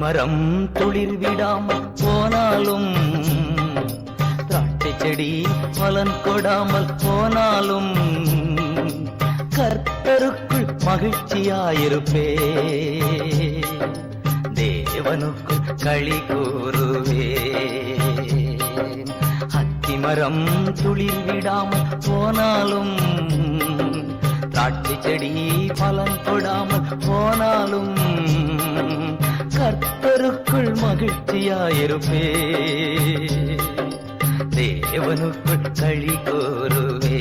அத்திமரம் துளிர் விடாமல் போனாலும், திராட்சை செடி பலன் கொடாமல் போனாலும், கர்த்தருக்குள் மகிழ்ச்சியாயிருப்பே, தேவனுக்குள் களி கூறுவே. அத்திமரம் துளிர் விடாமல் போனாலும், திராட்சை செடி பலன் கொடாமல் போனாலும், கர்த்தருக்குள் மகிழ்ச்சியாயிருப்பே, தேவனுக்குள் களி கூறுவே.